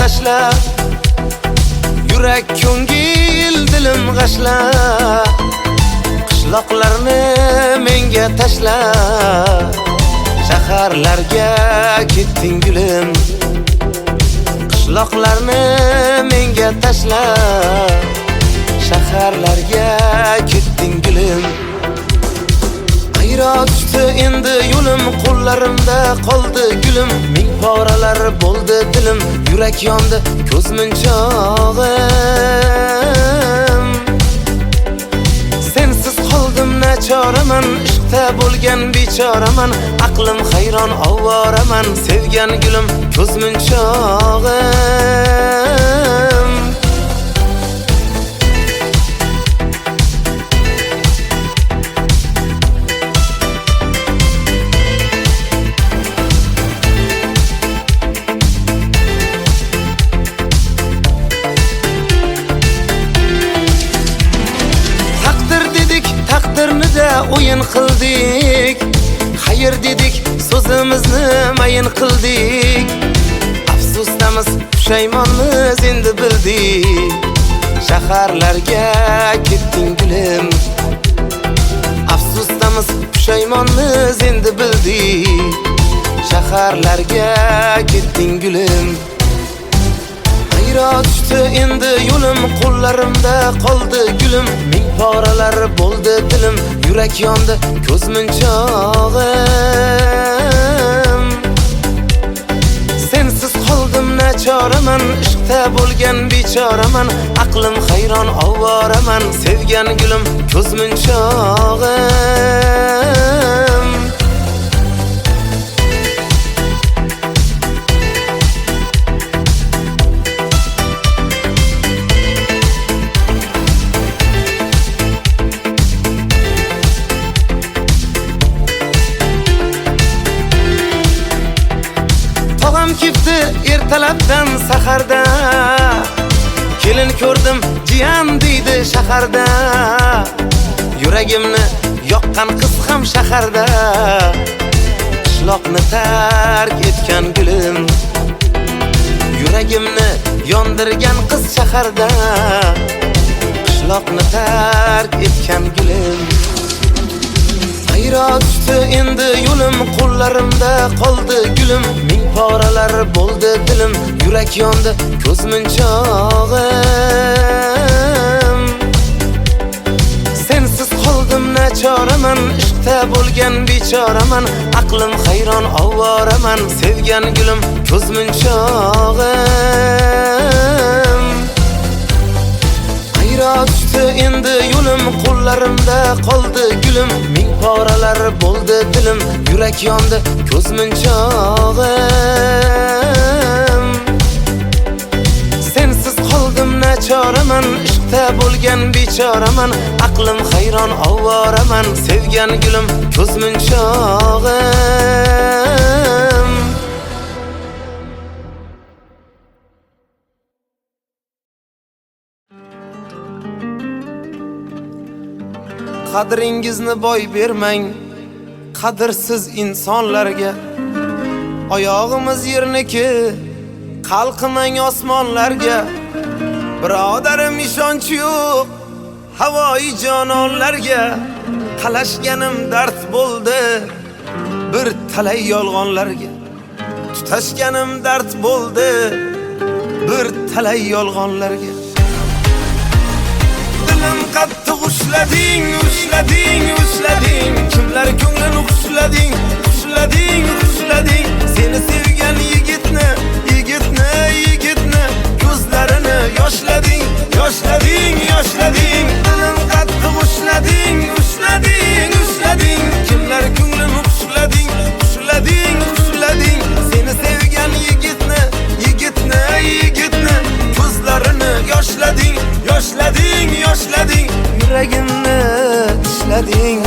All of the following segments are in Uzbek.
tashla, yurak ko'ngil dilim g'ashla, qishloqlarni menga tashla, shaharlarga ketding gulim, qishloqlarni menga tashla, shaharlarga ketding gulim. Ayro tushdi endi yo'lim, qo'llarimda qoldi gulim, ming poralar bo'ldi dilim, yurak yondi ko'z munchog'im. Sensiz qoldim nachoraman, ishqda bo'lgan bechoraman, aqlim hayron ovoraman, sevgan gulim ko'z munchog'im. Taqdirnida o'yin qildik, xayr dedik, so'zimizni mayin qildik. Afsusdamiz, pushaymonmiz endi bildik. Shaharlarga ketding gulim, afsusdamiz, pushaymonmiz endi bildik. Shaharlarga ketding gulim. Ayro tushdi endi yo'lim, qo'llarimda qoldi gulim, ming poralar bo'ldi dilim, yurak yondi ko'z munchog'im. Sensiz qoldim nachoraman, ishqda bo'lgan bechoraman, aqlim hayron ovoraman, sevgan gulim ko'z munchog'im. Kifti ertalabdan saharda, kelin ko'rdim jiyan deydi shaharda, yuragimni yoqqan qiz ham shaharda, qishloqni tark etgan gulim, yuragimni yondirgan qiz shaharda, qishloqni tark etgan gulim. Ayro tushdi endi yo'lim, qo'llarimda qoldi gulim, ming poralar bo'ldi dilim, yurak yondi ko'z munchog'im. Sensiz qoldim nachoraman, ishqda bo'lgan bechoraman, aqlim hayron ovoraman, sevgan gulim ko'z munchog'im. Ayro tushdi endi yo'lim, qo'llarimda qoldi gulim, ming poralar bo'ldi dilim, yurak yondi ko'z munchog'im. Sensiz qoldim nachoraman, ishqda bo'lgan bechoraman, aqlim hayron ovoraman, sevgan gulim ko'z munchog'im. Qadringizni boy bermang qadrsiz insonlarga, oyog'imiz yerniki, qalqimang osmonlarga. Birodarim ishonch yo'q havoyi jononlarga, qalashganim dard bo'ldi bir talay yolg'onlarga, tutashganim dard bo'ldi bir talay yolg'onlarga. Dilim qattiq ushlading, ushlading, ushlading, kimlar ko'nglini ushlading, ushlading, ushlading. Seni sevgan yigitni, yigitni, yigitni ko'zlarini yoshlading, yoshlading, yoshlading. Dilim qattiq ushlading, ushlading, ushlading, kimlar ko'nglini ushlading, ushlading, ushlading. Seni sevgan yigitni, yigitni, yigitni ko'zlarini yoshlading, yoshlading, yoshlading. Yuragimni tishlading.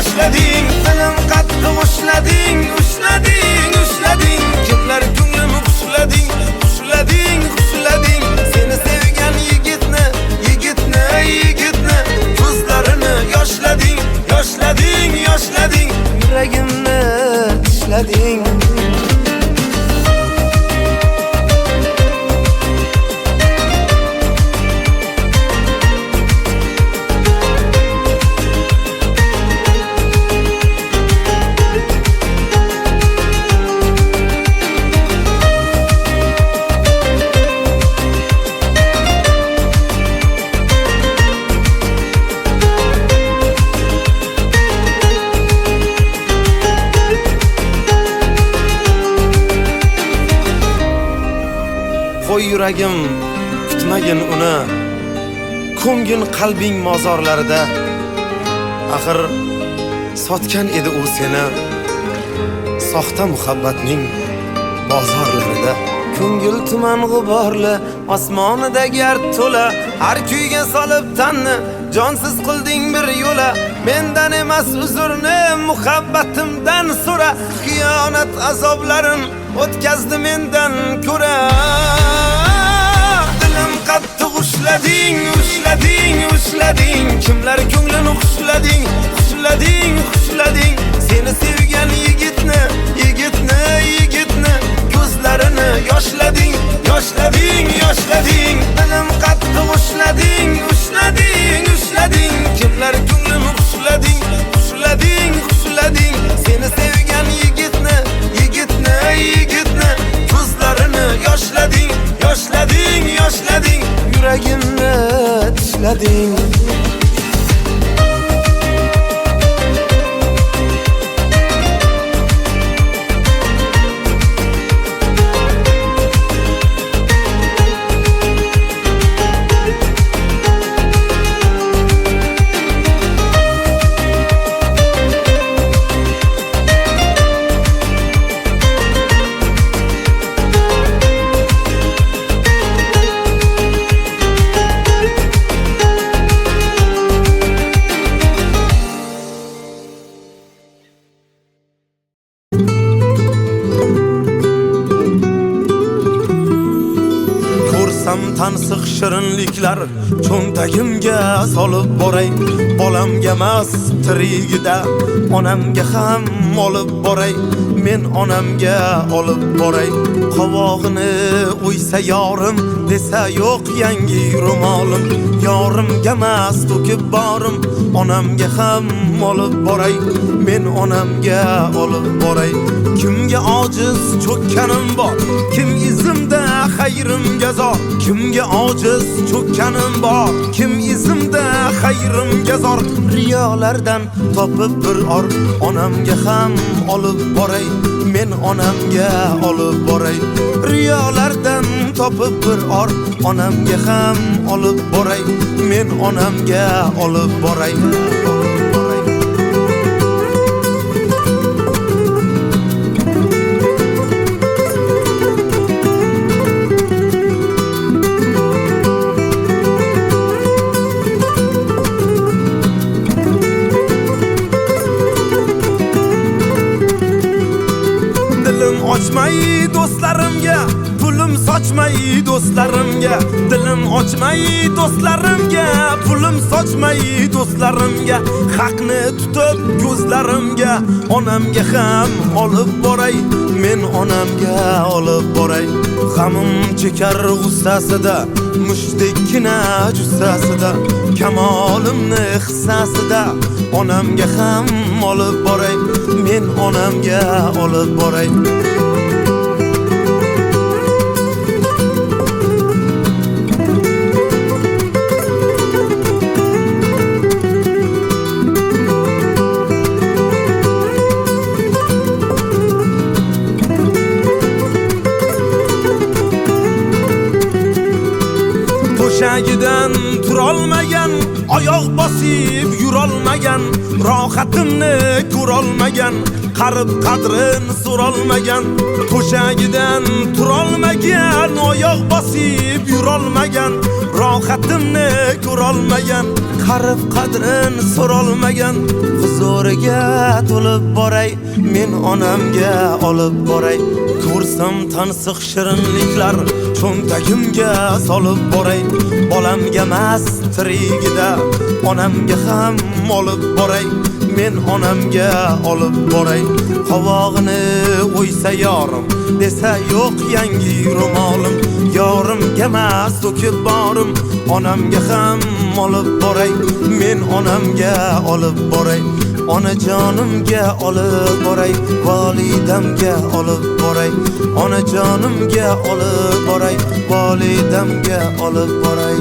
yoshlading. Dilim qattiq ushlading, ushlading, ushlading. Kimlar ko'nglimni xushlading, xushlading, xushlading. Seni sevgan yigitni, yigitni, yigitni ko'zlarini yoshlading, yoshlading, yoshlading. Yuragimni ishlading. Qo'y yuragim kutmagin uni, ko'ngin qalbing mozorlarida. Axir sotgan edi u seni soxta muhabbatning bozorlarida. Ko'ngil tuman g'uborli, osmonida gard to'la. Har kuyga solib tanni, jonsiz qilding bir yo'la. Mendan emas uzrni, muhabbatimdan so'ra. Xiyonat azoblarin o'tkazdi mendan ko'ra. Dilim qattiq ushlading, ushlading, ushlading. Kimlar ko'nglini xushlading, xushlading, xushlading. Seni sevgan yigitni, yigitni, yigitni ko'zlarini yoshlading, yoshlading, yoshlading. Dilim qattiq ushlading, ushlading, ushlading. Kimlar ko'nglini xushlading, xushlading, xushlading. Seni sevgan yigitni, yigitni, yigitni ko'zlarini yoshlading, yoshlading, yoshlading. Yuragimni tishlading. Tansiq shirinliklar cho'ntagimga solib boray. Bolamga emas tirigida onamga ham olib boray. Men onamga olib boray. Qovog'ini o'ysa yorim desa yo'q yangi ro'molim. Yorimga emas to'kib borim, onamga ham olib boray. Men onamga olib boray. Kimga ojiz cho'kkanim bor, kim izimda xayrimga zor. Kimga ojiz cho'kkanim bor, kim izimda xayrimga zor. Riyolardan topib bir or, onamga ham olib boray. Men onamga olib boray. Riyolardan topib bir or, onamga ham olib boray. Men onamga olib boray. Ochmay do'stlarimga, pulim sochmay do'stlarimga. Dilim ochmay do'stlarimga, pulim sochmay do'stlarimga. Haqni tutib ko'zlarimga, onamga ham olib boray. Men onamga olib boray. G'amim chekar g'ussasida, mushdekkina jussasida. Kamolimni hissasida, onamga ham olib boray. Men onamga olib boray. To'shagidan turolmagan, oyoq bosib yurolmagan, rohatimni ko'rolmagan, qarib qadrin so'rolmagan, to'shagidan turolmagan, oyoq bosib yurolmagan, rohatimni ko'rolmagan, qarib qadrin so'rolmagan, huzuriga to'lib boray, men onamga olib boray, ko'rsam tansiq shirinliklar cho'ntagimga solib boray, bolamga emas tirigida onamga ham olib boray, men onamga olib boray, qovog'ini o'ysa yorim desa yo'q yangi ro'molim, yorimga emas to'kib borim, onamga ham olib boray, men onamga olib boray, onajonimga olib boray, volidamga olib boray, onajonimga olib boray, volidamga olib boray.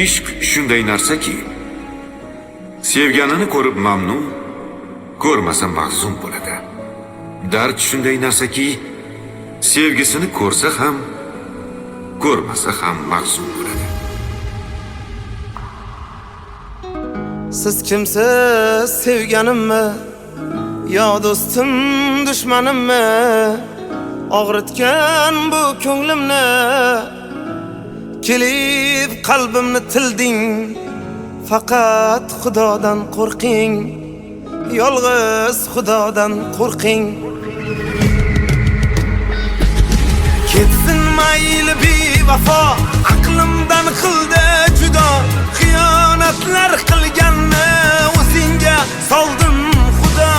Ishq shunday narsaki, sevganini ko'rib mamnun, ko'rmasa mahzun bo'ladi. Dard shunday narsaki, sevgisini ko'rsa ham, ko'rmasa ham mahzun bo'ladi. Siz kimsiz sevganimmi, yo do'stim dushmanimmi, og'ritgan bu ko'nglimni, kelib qalbimni tilding, faqat Xudodan qo'rqing, yolg'iz Xudodan qo'rqing. Ketsin mayli bevafo, aqlimdan qildi judo, xiyonatlar qilganni o'zingga soldim Xudo.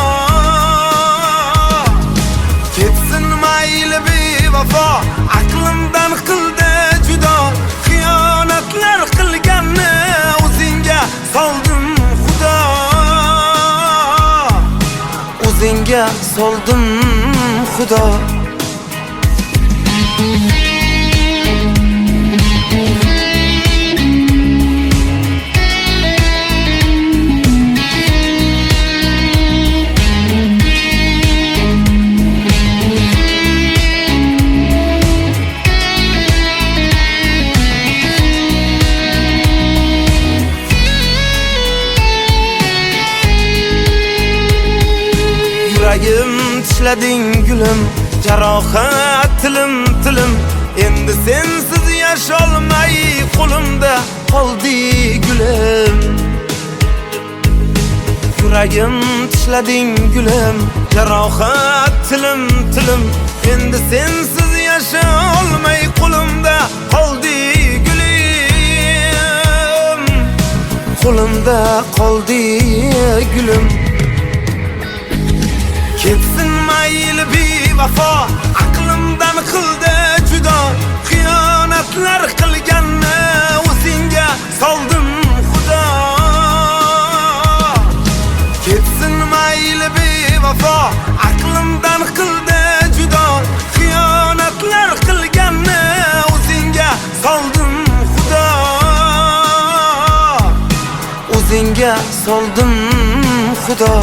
Ketsin mayli bevafo, aqlimdan qildi judo, xiyonatlar qilganni o'zingga soldim Xudo. O'zingga soldim Xudo. Yuragim tishlading gulim, jarohat tilim, endi sensiz yasholmay qo'limda qoldi gulim. Yuragim tishlading gulim, jarohat tilim, endi sensiz yasholmay qo'limda qoldi gulim, qo'limda qoldi gulim. Ketsin mayli bevafo, aqlimdan qildi judo, xiyonatlar qilganni o'zingga soldim Xudo. Ketsin mayli bevafo, aqlimdan qildi judo, xiyonatlar qilganni o'zingga soldim Xudo. O'zingga soldim Xudo.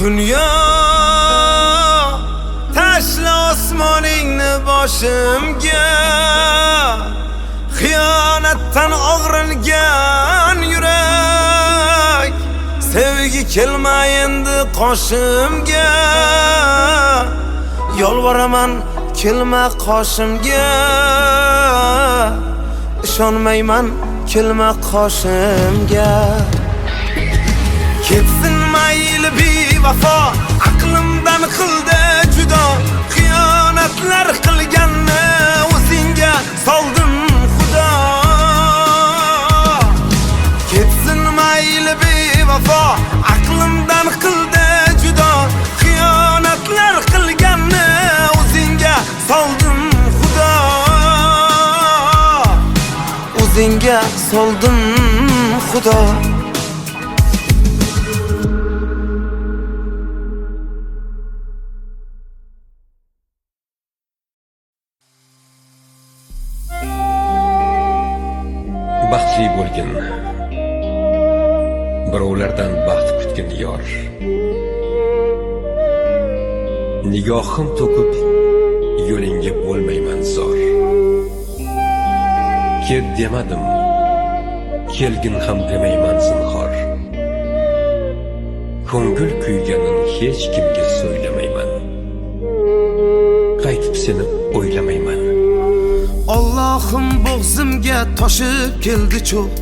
Dunyo tashla osmoningni boshimga, xiyonatdan og'rilgan yurak, sevgi kelma endi qoshimga, yolvoraman kelma qoshimga, ishonmayman kelma qoshimga. Ketsin mayli bevafo, aqlimdan qildi judo, xiyonatlar qilganni o'zingga soldim Xudo. Ketsin mayli bevafo, aqlimdan qildi judo, xiyonatlar qilganni o'zingga soldim Xudo. O'zingga soldim Xudo. Baxtli bo'lgin, birovlardan baxt kutgin yor. Nigohim to'kib yo'lingga bo'lmayman zor. Ket demadim, kelgin ham demayman zinhor. Ko'ngil kuyganin hech kimga so'ylamayman. Qaytib seni o'ylamayman. Allohim bo'g'zimga toshib keldi cho'q.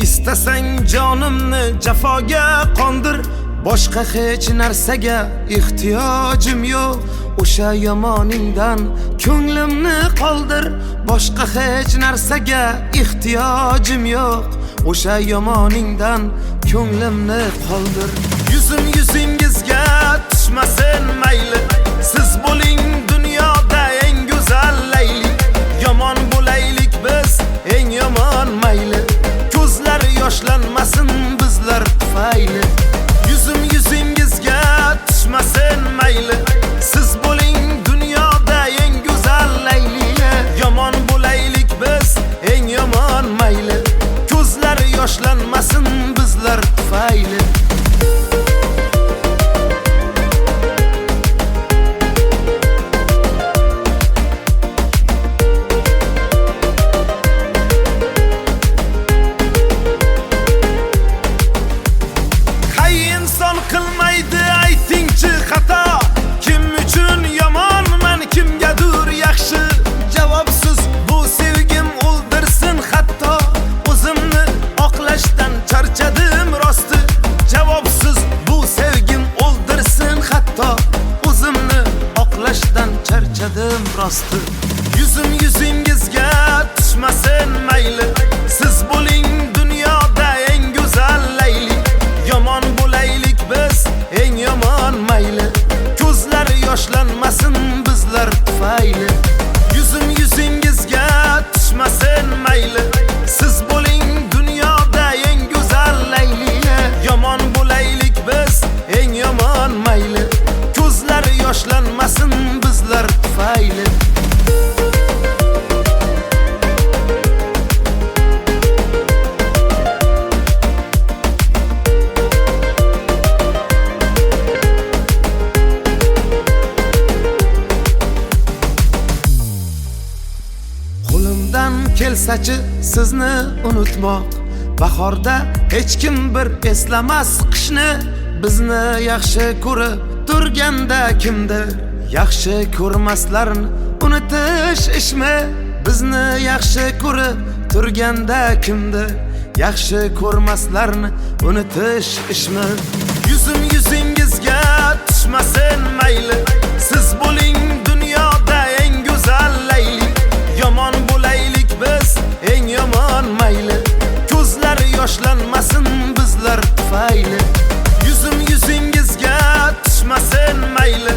Istasang jonimni jafoga qondir. Boshqa hech narsaga ehtiyojim yo'q. O'sha yomoningdan ko'nglimni qoldir. Boshqa hech narsaga ehtiyojim yo'q. O'sha yomoningdan ko'nglimni qoldir. Yuzim yuzingizga tushmasin mayli. Siz bo'ling dunyoda eng go'zal layli. Yomon bo'laylik biz eng yomon mayli. Ko'zlar yoshlanmasin bizlar tufayli. Yuzim yuzingizga tushmasin mayli. Siz bo'ling dunyoda eng go'zal layli. Yomon bo'laylik biz eng yomon mayli. Ko'zlar yoshlanmasin bizlar tufayli. Yuzim yuzingizga tushmasin mayli. Siz bo'ling dunyoda eng go'zal layli. Yomon bo'laylik biz eng yomon mayli. Ko'zlar yoshlanmasin bizlar tufayli. Yuzim yuzingizga tushmasin mayli. Siz bo'ling dunyoda eng go'zal layli. Yomon bo'laylik biz eng yomon mayli. Ko'zlar yoshlanmasin bizlar tufayli. Qo'limdan kelsachi sizni unutmoq. Bahorda hech kim bir eslamas qishni. Bizni yaxshi ko'rib turganda kimdir yaxshi ko'rmaslarni unutish ishmi? Bizni yaxshi ko'rib turganda kimdir yaxshi ko'rmaslarni unutish ishmi? Yuzim yuzingizga tushmasin mayli. Siz bo'ling dunyoda eng go'zal layli. Yomon bo'laylik biz eng yomon mayli. Ko'zlar yoshlanmasin bizlar tufayli. Yuzim yuzingizga tushmasin mayli.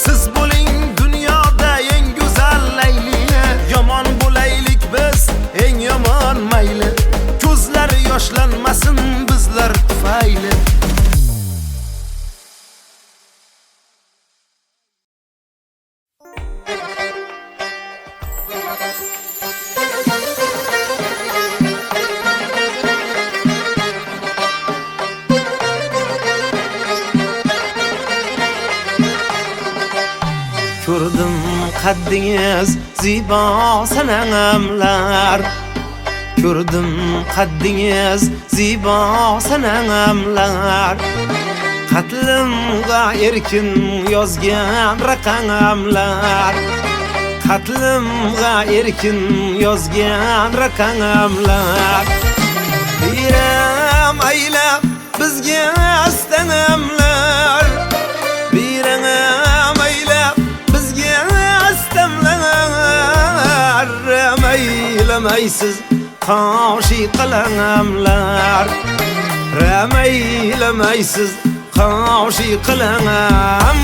Siz bo'ling dunyoda eng go'zal layli. Yomon bo'laylik biz eng yomon mayli. Ko'zlar yoshlanmasin bizlar tufayli. Ko'rdim qaddingiz zibo sanamlar. Ko'rdim qaddingiz zibo sanamlar. Qatlimga erkin yozgan raqamlar. Qatlimga erkin yozgan raqamlar. Biram aylab bizga astanamlar. Biram aylab bizga astamlar. Ramaylamaysiz qoshi qilamlar. Ramaylamaysiz qoshi qilamlar.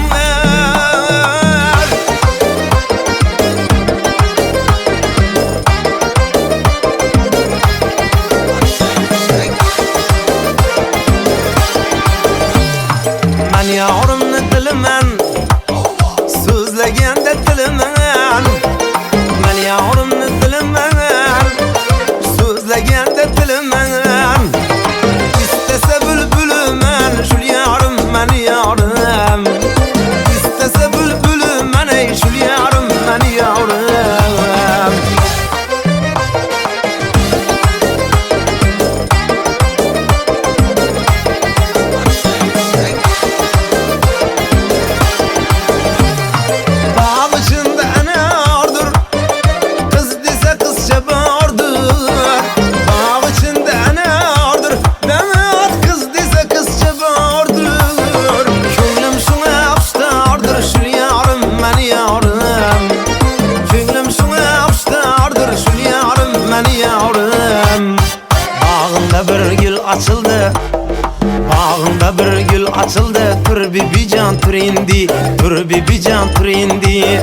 yardır şul yarım meni yarım. Bağında bir gül açıldı, bağında bir gül açıldı. Tur bibican tur indi, tur bibican tur indi.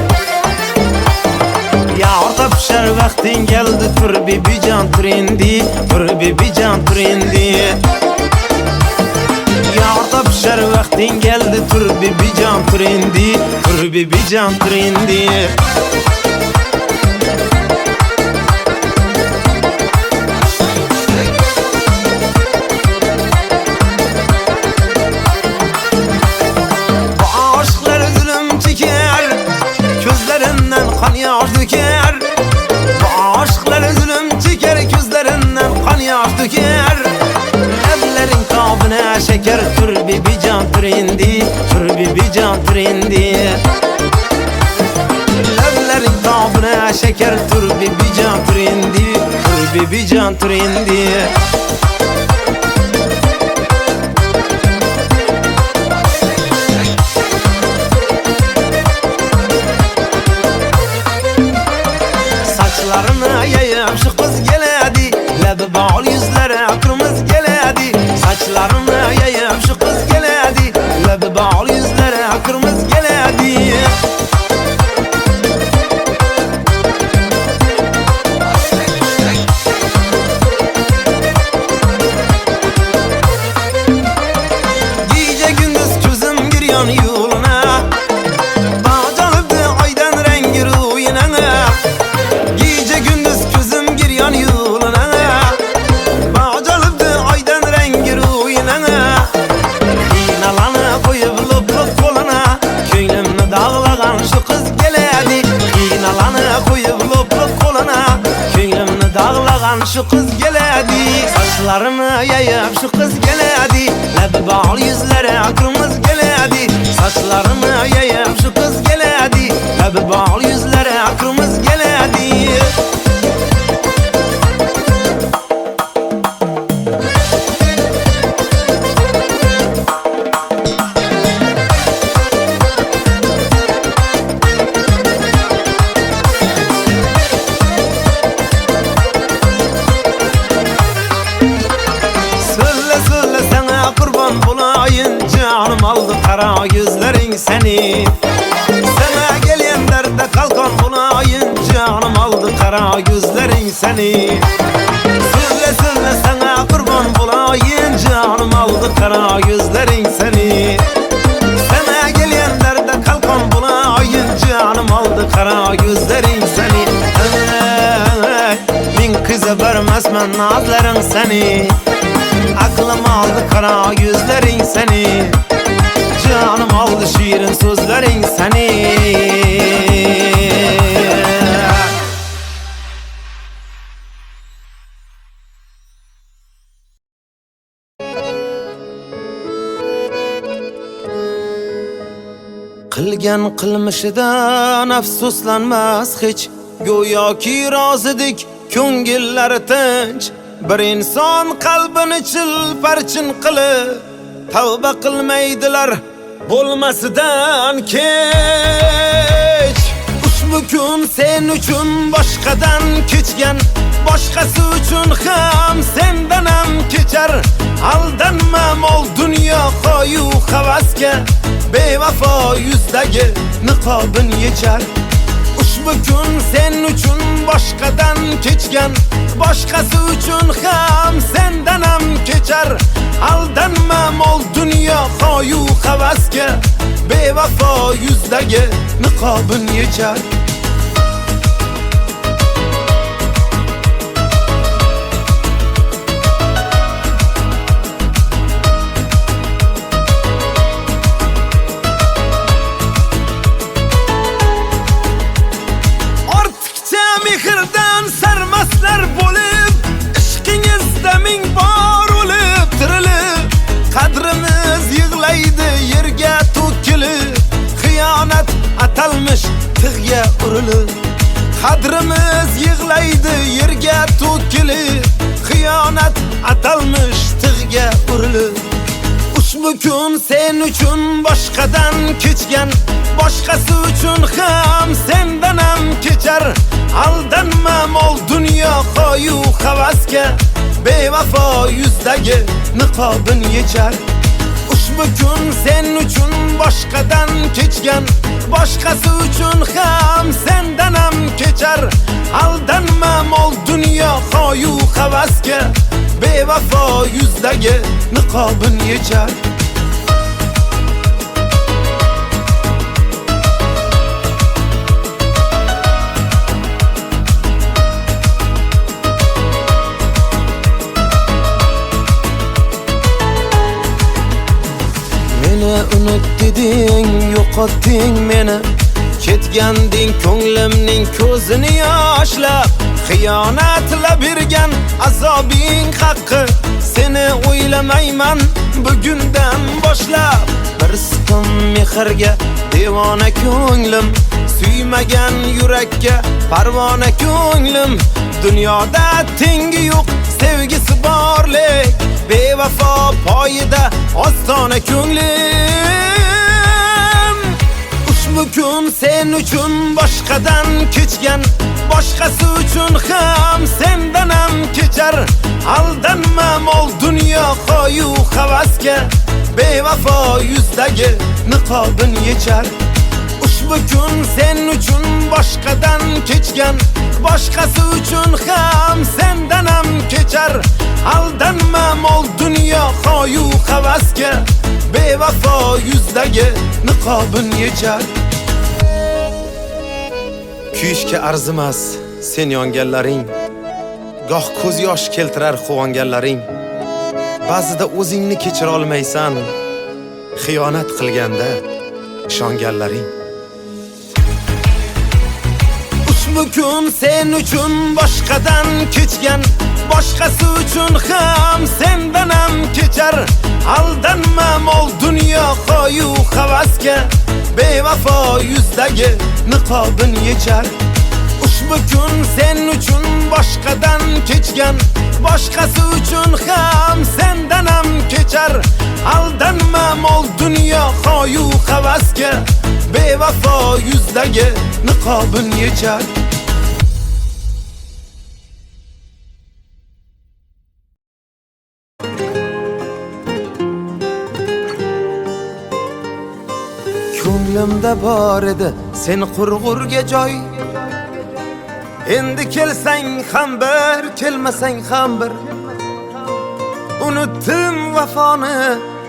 Yarda pişer vaktin geldi, tur bibican tur indi, tur bibican tur indi. Yarda pişer vaktin geldi, tur bibican tur indi, tur bibican tur indi. Kan yaş döker, bu aşklar zulüm çeker, gözlerinden kan yaş döker. Evlerin kabına şeker, tur bibican tur indi, tur bibican tur indi. Evlerin kabına şeker, tur bibican tur indi, tur bibican tur indi. Saçlarını yayıp şu kız geledi, lebi bağlı yüzlere kırmızı geledi. Saçlarını yayıp şu kız geledi, lebi bağlı yüzlere kırmızı geledi. Gece gündüz gözüm giriyor yoluna, bağcalıbdı aydan rengi ruyuna. Gece gündüz gözüm giryan yoluna, bağcalıbdı aydan rengi ruyuna. İnalanı koyup lop lop koluna, köylümünü dağlagan şu kız geledi. İnalanı koyup lop lop koluna, köylümünü dağlagan şu kız geledi. Saçlarını yayıp şu kız geledi, lebi bağlı yüzlere kırmızı geledi. Saçlarını yayıp şu kız geledi, lebi bağlı yüzlere kırmızı geledi. Söyle söyle sana kurban bulayın, canım aldı kara gözlerin seni. Sana gelen derde kalkan bulayın, canım aldı kara gözlerin seni. Söyle söyle sana kurban bulayın, canım aldı kara gözlerin seni. Sana gelen derde kalkan bulayın, canım aldı kara gözlerin seni. Min kıza vermezmen nazların seni. Aklım aldı kara gözlerin seni, canım aldı şiirin sözlerin seni. Qilgan qilmishidan afsuslanmas hech, go'yoki rozidik ko'ngillari tinch. Bir inson qalbini chilparchin qilib tavba qilmaydilar bo'lmasidan kech. Ushbu kun sen uchun boshqadan kechgan, boshqasi uchun ham sendan ham kechar. Aldanma mol dunyo qo'yu havasga, bevafo yuzdagi niqobin yechar. Ushbu kun sen uchun boshqadan kechgan, boshqasi uchun ham sendan ham kechar. Aldanma mol dunyo qo'yu havasga, bevafo yuzdagi niqobin yechar. Mehrdan sarmaslar bo'lib, ishqingizda ming bor o'lib tirilib, qadrimiz yig'laydi yerga to'kilib, xiyonat atalmish tig'ga urilib. Qadrimiz yig'laydi yerga to'kilib, xiyonat atalmish tig'ga urilib. Ushbu kun sen uchun boshqadan kechgan, boshqasi uchun ham sendan ham kechar. Aldanma xoyu havasga bevafo yuzdagi niqobin yechar. Ushbu kun sen uchun boshqadan kechgan, boshqasi uchun ham sendan ham kechar. Aldanma mol dunyo xoyu havasga bevafo yuzdagi niqobin yechar. Unut deding, yo'qotding meni, ketganding ko'nglimning ko'zini yoshlab. Xiyonatla bergan azobing haqqi, seni o'ylamayman bugundan boshlab. Bir siqim mehrga devona ko'nglim, suymagan yurakka parvona ko'nglim. Dunyoda tengi yo'q sevgisi borlik, bevafo poyida ostona ko'nglim. Ushbu kun sen uchun boshqadan kechgan, boshqasi uchun ham sendan ham kechar. Aldanma mol dunyo xoyu havasga bevafo yuzdagi niqobin yechar. Ushbu kun sen uchun boshqadan kechgan, boshqasi uchun ham sendan ham kechar. Aldanma mol dunyo xoyu havasga bevafo yuzdagi niqobin yechar. Kuyishga arzimas sen yonganlaring, goh ko'z yosh keltirar quvonganlaring. Ba'zida o'zingni kechira olmaysan, xiyonat qilganda ishonganlaring. Ushbu kun sen uchun boshqadan kechgan, boshqasi uchun ham sendan ham kechar. Aldanma mol dunyo xoyu havasga bevafo yuzdagi niqobin yechar. Ushbu kun sen uchun boshqadan kechgan, boshqasi uchun ham sendan ham kechar. Aldanma mol dunyo xoyu havasga bevafo yuzdagi niqobin yechar. Ko'nglimda bor edi sen qurg'urga joy. Endi kelsang ham bir, kelmasang ham bir. Unutdim vafoni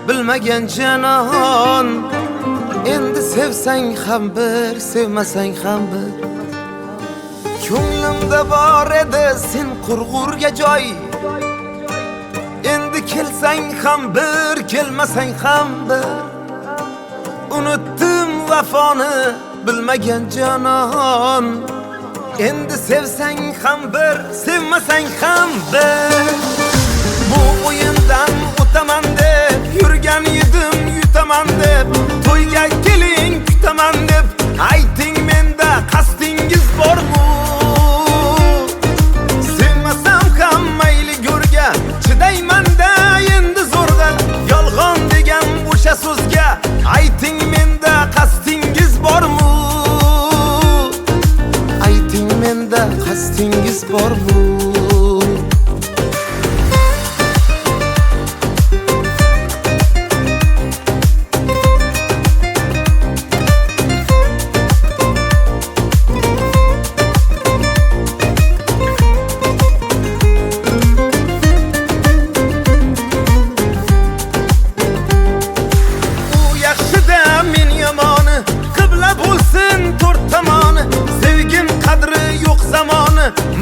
bilmagan janon. Endi sevsang ham bir, sevmasang ham bir. Ko'nglimda bor edi sen qurg'urga joy. Endi kelsang ham bir, kelmasang ham bir. Unutdim vafoni bilmagan janon. Endi sevsang ham bir, sevmasang ham bir. Bu o'yindan o'taman deb yurgan edim, yutaman deb. To'yga keling kutaman deb ayting, menda qasdingiz bormi? Sevmasam ham mayli go'rga chidayman-da endi zo'rg'a. Yolg'on degan o'sha so'zga ayting, menda qasdingiz bormi? Ayting, menda qasdingiz bormi?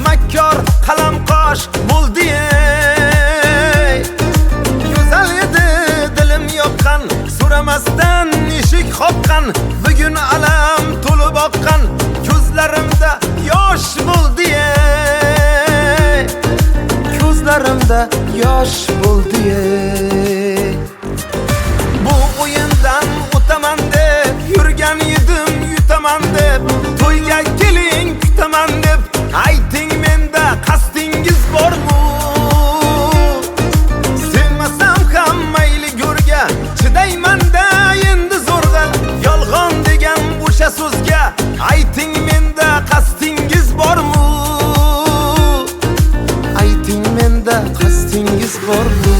Makkor qalam qosh bo'ldi. Go'zal edi dilim yoqqan, so'ramasdan eshik qoqqan. Bugun alam to'lib oqqan, ko'zlarimda yosh bo'ldi. Ko'zlarimda yosh bo'ldi. Bu o'yindan o'taman deb yurgan edim, yutaman deb. To'yga keling kutaman deb ayting, menda qasdingiz bormi? Sevmasam ham mayli go'rga chidayman-da endi zo'rg'a. Yolg'on degan o'sha so'zga ayting, menda qasdingiz bormi? menda qasdingiz bormi?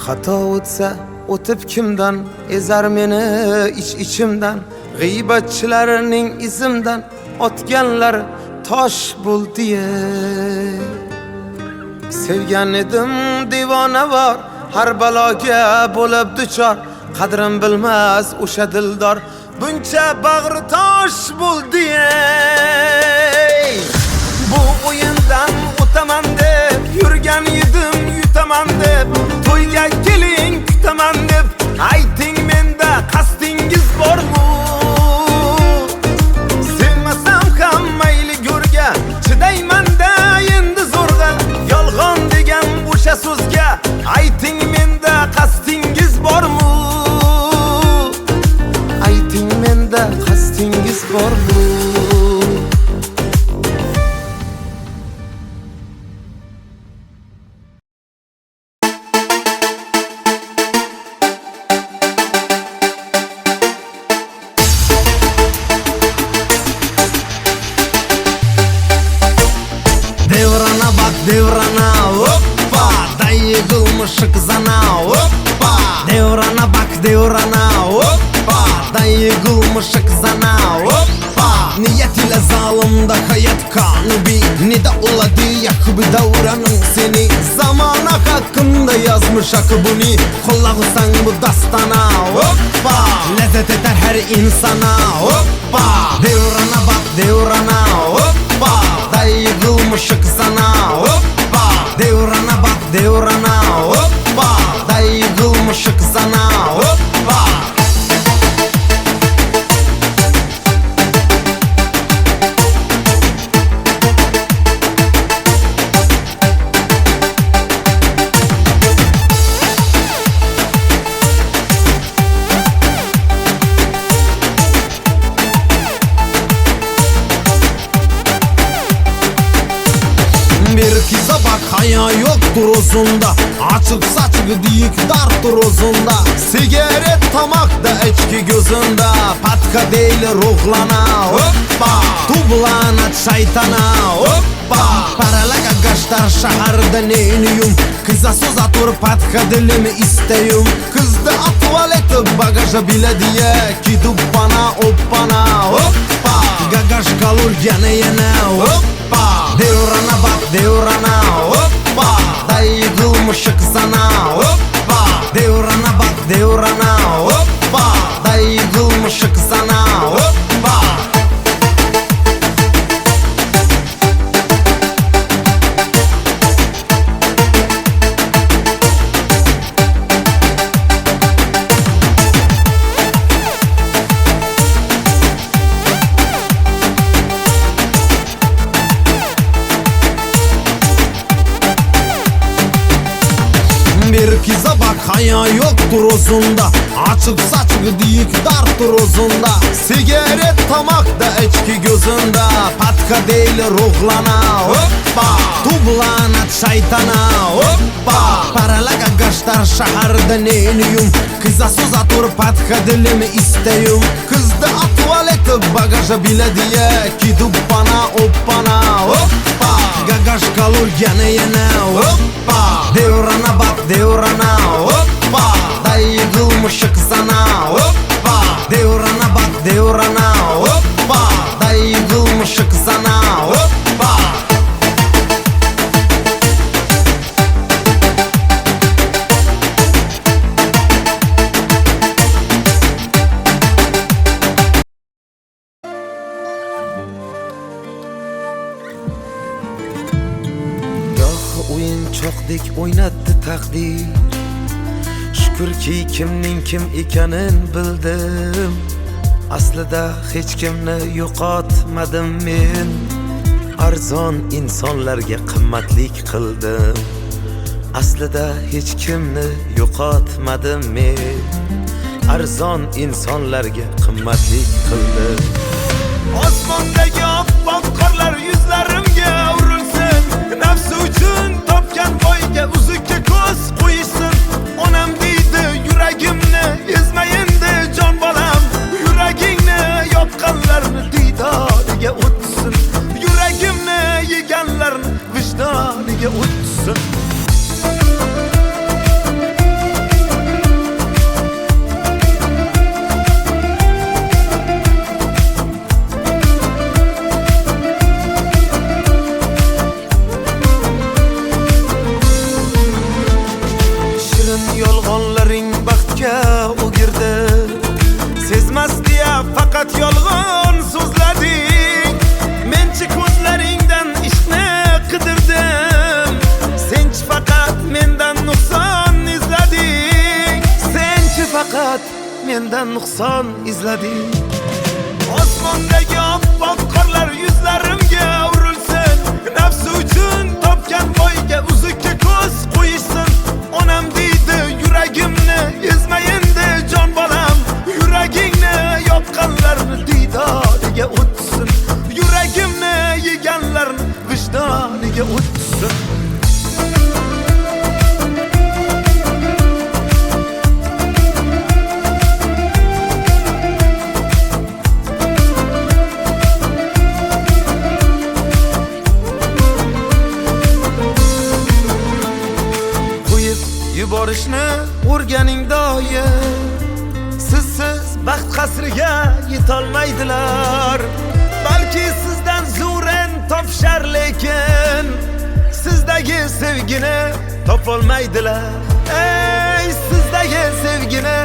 Xato o'tsa o'tib kimdan ezar meni ichimdan, g'iybatchilarning izimdan otganlar tosh bo'ldi. Sevgan edim divonavor, har baloga bo'lib duchor, qadrim bilmas o'sha dildor buncha bag'ri tosh bo'ldi. Bu o'yindan o'taman deb yurgan edim, yutaman deb to'yga keling kutaman deb ayting, menda qasdingiz bormi? Sevmasam ham mayli go'rga chidayman-da endi zo'rg'a, yolg'on degan o'sha so'zga ayting, menda qasdingiz bormi? Ayting, menda qasdingiz bormi? Devrana hoppa, dayıgılmış kızana hoppa. Devrana bak devrana hoppa, dayıgılmış kızana hoppa. Niyet ile zalimda hayat kanı bir, ne de oladı yakıbı davranın seni. Zamana hakkında yazmış akı bunu, kulağısan bu dastana hoppa. Lezzet eder her insana hoppa. Devrana bak devrana hoppa, dayıgılmış kızana hoppa. Devrana bak devrana hoppa, dayıgılmış kızana hoppa. Bir kıza bak haya yoktur uzunda, açık saçık diyik dartır uzunda. Sigaret tamakta içki gözünde, patka değil ruhlana hoppa. Tublanat şeytana hoppa. Paralaga gaştar şaharda neyniyum, kıza söz atır patka dilimi isteyum. Kızda tuvaleti bagaja bile diye, gidip bana hoppana hoppa. Gagaş kalır yana yana hoppa. Devrana bak devrana hoppa, dayıgılmış kızana hoppa. Devrana bak devrana hoppa, dayıgılmış kızana hoppa. Bir kıza bak haya yoktur uzunda, açık saçık diyik dartır uzunda. Sigaret tamakta içki gözünde, patka değil ruhlana hoppa. Tublanat şeytana hoppa. Paralaga gaştar şaharda neyniyum, kıza söz atır patka dilimi isteyum. Kızda tuvaleti bagaja bile diye, gidip bana hoppana hoppa. Gagaş kalır yana yana hoppa. Devrana bak devrana hoppa, dayıgılmış kızana hoppa. Devrana bak devrana hoppa, dayıgılmış kızana hoppa. O'yinchoqdek o'ynatdi taqdir, shukrki kimning kim ekanin bildim. Aslida hech kimni yo'qotmadim men, arzon insonlarga qimmatlik qildim. Aslida hech kimni yo'qotmadim men, arzon insonlarga qimmatlik qildi. Osmondagi oppoq qorlar yuzlarimga urilsin, nafsi uchun topgan boyga uzukka ko'z qo'yishsin. Onam deydi yuragimni ezmayindi jon bolam, yuragingni yopqanlarni diydoriga o'tsin, yuragimni yeganlarni vijdoniga o'tsin. Yolg'onlaring baxtga o'girdi, sezmas deya faqat yolg'on so'zlading. Menchi ko'zlaringdan ishqni qidirdim, senchi faqat mendan nuqson izlading, senchi faqat mendan nuqson izlading. Osmondagi oppoq qorlar yuzlarimga urilsin, nafsi uchun topgan boyga uzukka ko'z qo'yishsin. Onam deydi yuragimni ezmayindi jon bolam, yuragingni yopqanlarni diydoriga o'tsin, yuragimni yeganlarni vijdoniga o'tsin. Yuborishni o'rganing doim, sizsiz baxt qasriga yetolmaydilar. Balki sizdan zo'rin topishar, lekin sizdagi sevgini topolmaydilar. Ey, sizdagi sevgini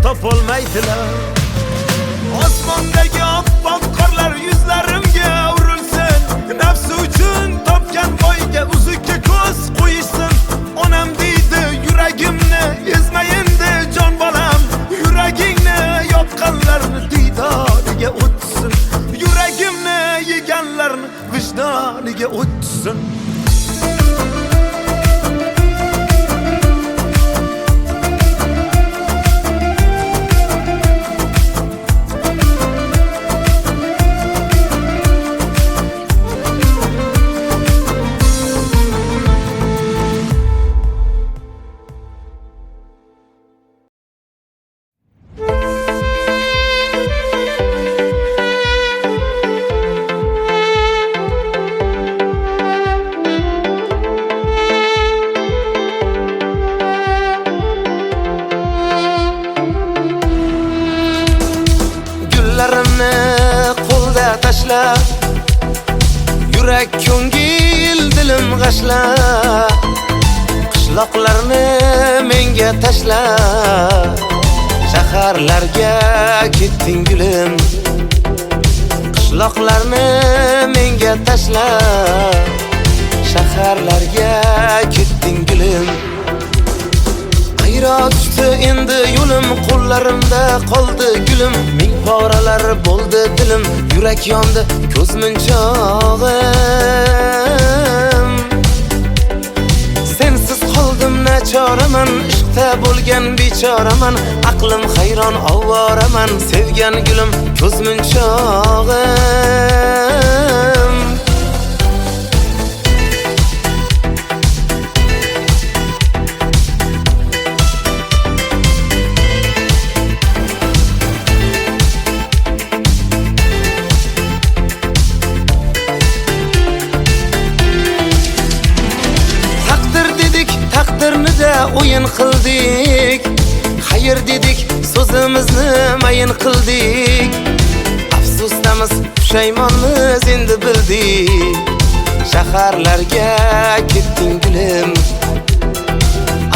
topolmaydilar. Osmondagi oppoq qorlar yuzlarimga urilsin, nafsi uchun topgan boyga uzukka ko'z qo'yishsin. Onam deydi yuragimni ezmayindi jon bolam, yuragingni yopqanlarni diydoriga o'tsin, yuragimni yeganlarni vijdoniga o'tsin. Yurak ko'ngil dilim g'ashla, qishloqlarni menga tashla, shaharlarga ketding gulim. Qishloqlarni menga tashla, shaharlarga ketding gulim. Ayro tushdi endi yo'lim, qo'llarimda qoldi gulim. Ming poralar bo'ldi dilim, yurak yondi ko'z munchog'im. Sensiz qoldim nachoraman, ishqda bo'lgan bechoraman, aqlim hayron ovoraman, sevgan gulim ko'z munchog'im. O'yin qildik, xayr dedik, so'zimizni mayin qildik. Afsusdamiz, pushaymonmiz endi bildik. Shaharlarga ketding gulim.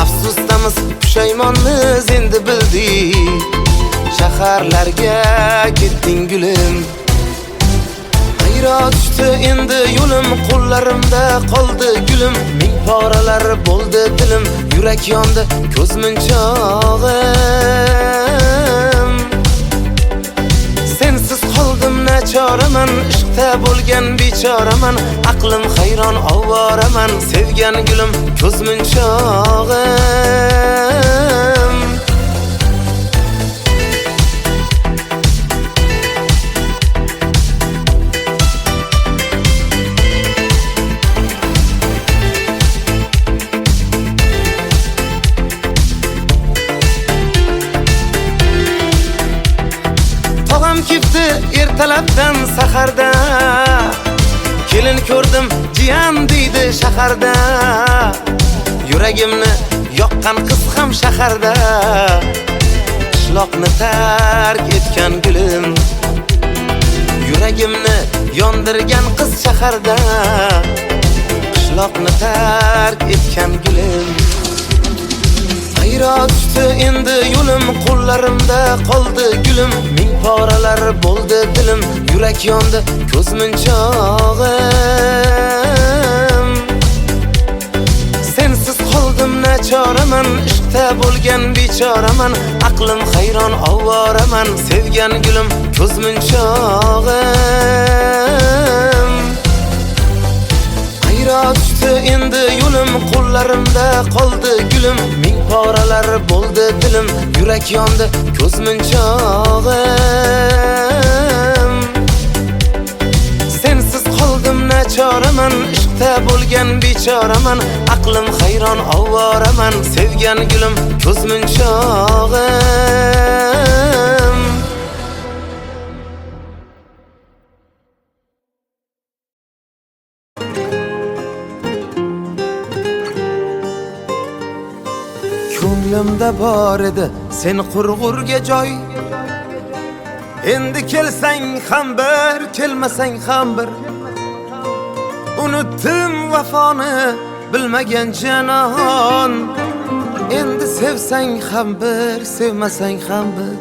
Afsusdamiz, pushaymonmiz endi bildik. Shaharlarga ketding gulim. Ayro tushdi endi yo'lim, qo'llarimda qoldi gulim. Ming poralar bo'ldi dilim, yurak yondi ko'z munchog'im. Sensiz qoldim nachoraman, ishqda bo'lgan bechoraman, aqlim hayron ovoraman, sevgan gulim ko'z munchog'im. Otam kipti ertalabdan saharda, kelin ko'rdim jiyan deydi shaharda. Yuragimni yoqqan qiz ham shaharda, qishloqni tark etgan gulim. Yuragimni yondirgan qiz shaharda, qishloqni tark etgan gulim. Ayro tushdi endi yo'lim, qo'llarimda qoldi gulim. Ming poralar bo'ldi dilim, yurak yondi ko'z munchog'im. Sensiz qoldim nachoraman, ishqda bo'lgan bechoraman. Aqlim hayron ovoraman, sevgan gulim ko'z munchog'im. Ayro tushdi endi yo'lim, qo'llarimda qoldi gulim. Ming poralar bo'ldi dilim, yurak yondi ko'z munchog'im. Sensiz qoldim nachoraman, ishqda bo'lgan bechoraman. Aqlim hayron ovoraman, sevgan gulim ko'z munchog'im. Ko'nglimda bor edi sen qurg'urga joy. Endi kelsang ham bir, kelmasang ham bir. Unutdim vafoni bilmagan janon. Endi sevsang ham bir, sevmasang ham bir.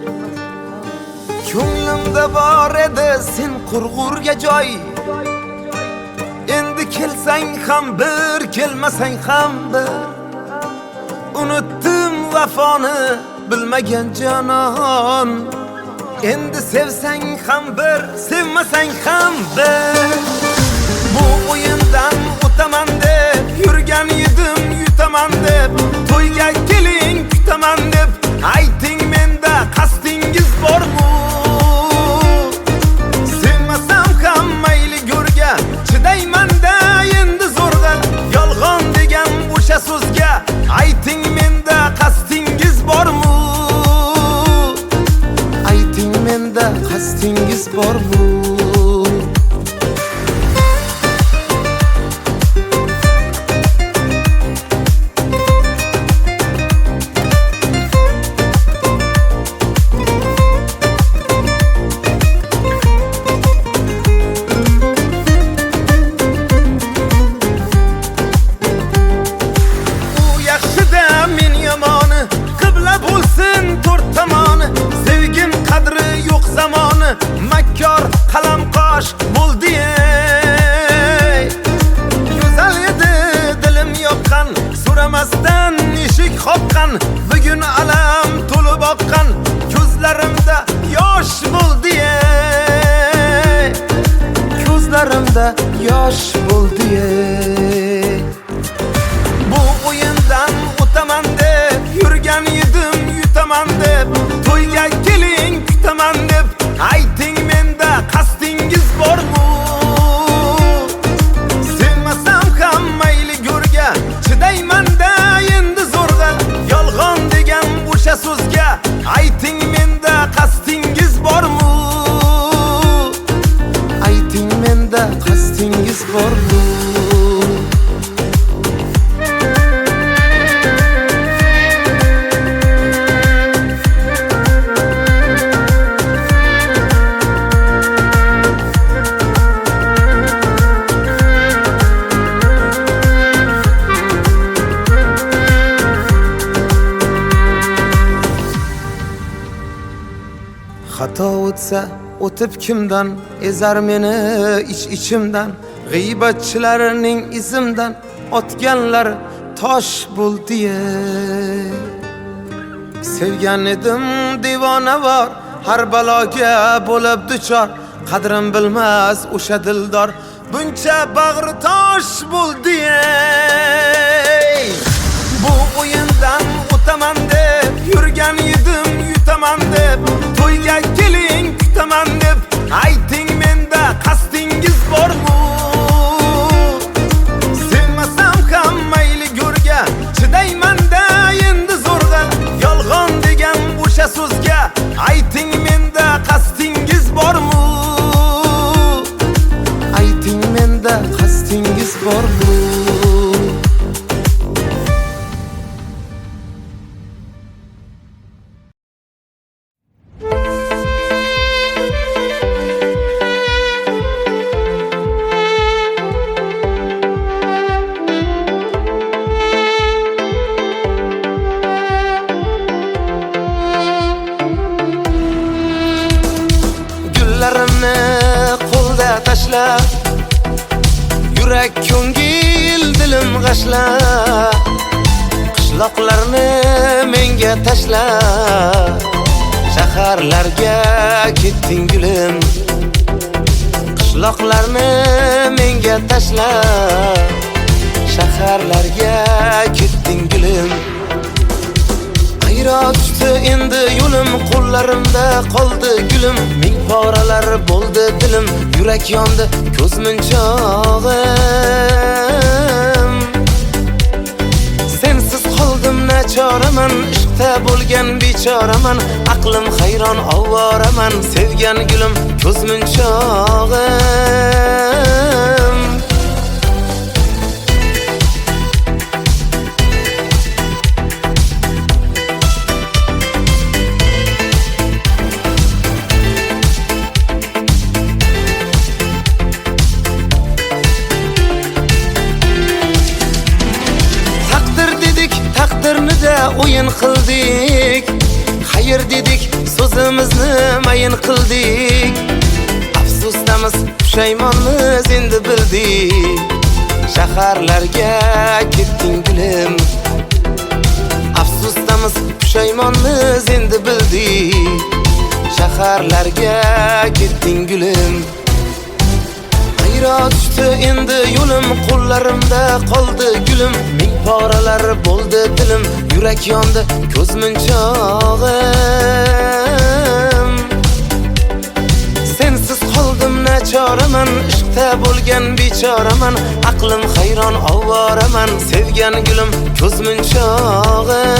Ko'nglimda bor edi sen qurg'urga joy. Endi kelsang ham bir, kelmasang ham bir. Unutdim vafoni bilmagan janon. Endi sevsang ham bir, sevmasang ham bir. Bu o'yindan o'taman deb yurgan edim, yutaman deb. To'yga keling kutaman deb ayting, menda qasdingiz bormi? Sevmasam ham mayli go'rga, chidayman-da endi zo'rg'a. Yolg'on degan o'sha so'zga ayting, menda qasdingiz bormi? Ayting, menda qasdingiz bormi? Makkor qalam qosh bo'ldi ey. Go'zal edi dilim yoqqan, so'ramasdan eshik qoqqan. Bugun alam to'lib oqqan, ko'zlarimda yosh bo'ldi ey. Ko'zlarimda yosh bo'ldi ey. Bu o'yindan o'taman deb yurgan edim, yutaman deb. To'yga keling kutaman deb ayting, menda qasdingiz bormi? Sevmasam ham mayli go'rga, chidayman-da endi zo'rg'a. Yolg'on degan o'sha so'zga ayting, menda qasdingiz bormi? Ayting, menda qasdingiz bormi? Xato o'tsa o'tib kimdan, ezar meni ichimdan. G'iybatchilarning izimdan otganlar tosh bo'ldi ey. Sevgan edim devonavor, har baloga bo'lib duchor. Qadrim bilmas o'sha dildor, buncha bag'ri tosh bo'ldi ey. Bu o'yindan o'taman deb yurgan edim, yutaman deb. To'yga keling kutaman deb ayting, menda qasdingiz bormi? Sevmasam ham mayli go'rga, chidayman-da endi zo'rg'a. Yolg'on degan o'sha so'zga ayting, menda qasdingiz bormi? Gullarimni qo'lda tashla, yurak ko'ngil dilim g'ashla, qishloqlarni menga tashla, shaharlarga ketding gulim. Qishloqlarni menga tashla, shaharlarga ketding gulim. Ayro tushdi endi yo'lim, qo'llarimda qoldi gulim. Ming poralar bo'ldi dilim, yurak yondi ko'z munchog'im. Sensiz qoldim nachoraman, ishqda bo'lgan bechoraman, aqlim hayron ovoraman, sevgan gulim ko'z munchog'im. Taqdirnida o'yin qildik, xayr dedik, so'zimizni mayin qildik. Afsusdamiz, pushaymonmiz endi bildik. Shaharlarga ketding gulim. Afsusdamiz, pushaymonmiz endi bildik. Shaharlarga ketding gulim. Ayro tushdi endi yo'lim, qo'llarimda qoldi gulim. Ming poralar bo'ldi dilim, yurak yondi ko'z munchog'im. Sensiz qoldim nachoraman, ishqda bo'lgan bechoraman, aqlim hayron ovoraman, sevgan gulim ko'z munchog'im.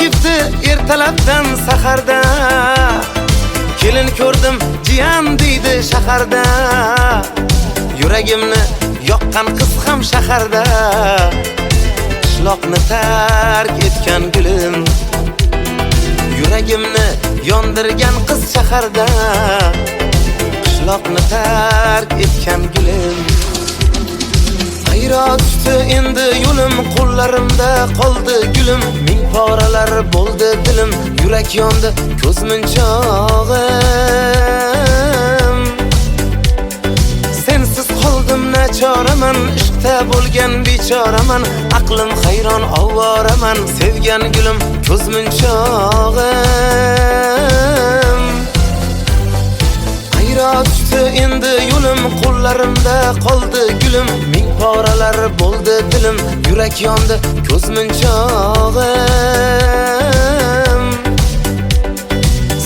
Kipti ertalabdan saharda, kelin ko'rdim jiyan deydi shaharda. Yuragimni yoqqan qiz ham shaharda, qishloqni tark etgan gulim. Yuragimni yondirgan qiz shaharda, qishloqni tark etgan gulim. Ayro tushdi endi yo'lim, qo'llarimda qoldi gulim. Ming poralar bo'ldi dilim, yurak yondi ko'z munchog'im. Sensiz qoldim nachoraman, ishqda bo'lgan bechoraman, aqlim hayron ovoraman, sevgan gulim ko'z munchog'im. Ayro tushdi endi yo'lim, qo'llarimda qoldi gulim. Ming poralar bo'ldi dilim, yurak yondi ko'z munchog'im.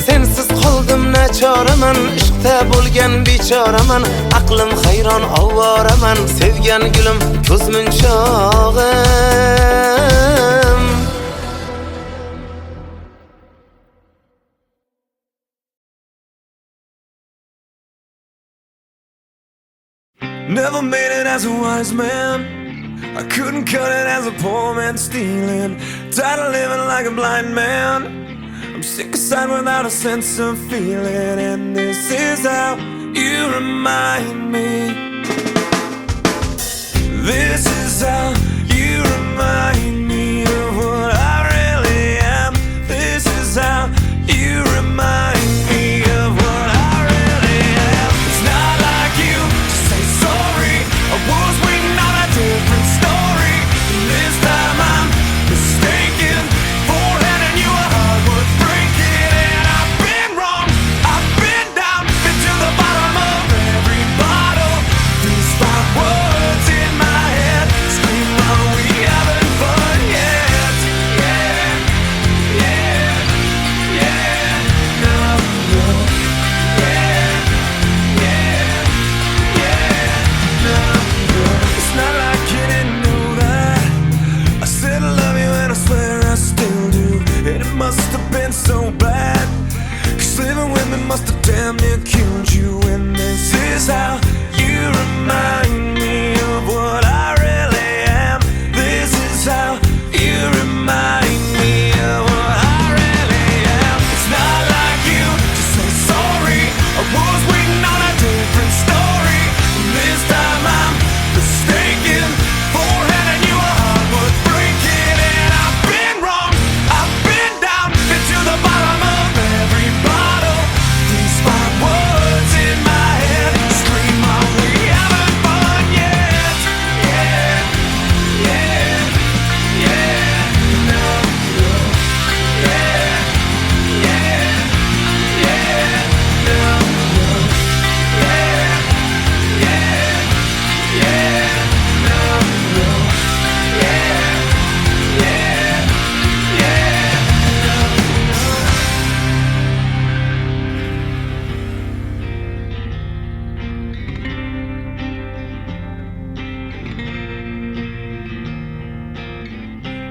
Sensiz qoldim nachoraman, ishqda bo'lgan bechoraman, aqlim hayron ovoraman, sevgan gulim ko'z munchog'im. Never made it as a wise man, I couldn't cut it as a poor man stealing. Tired of living like a blind man, I'm sick aside without a sense of feeling. And this is how you remind me. This is how you remind me of what I really am. This is how you remind me of what I really am. It's not like you to say sorry, I was waiting on a different story. This time I'm mistaken for handing you a heart worth breaking. And I've been wrong, I've been down, been to the bottom of every bottle. These 5 words in my head scream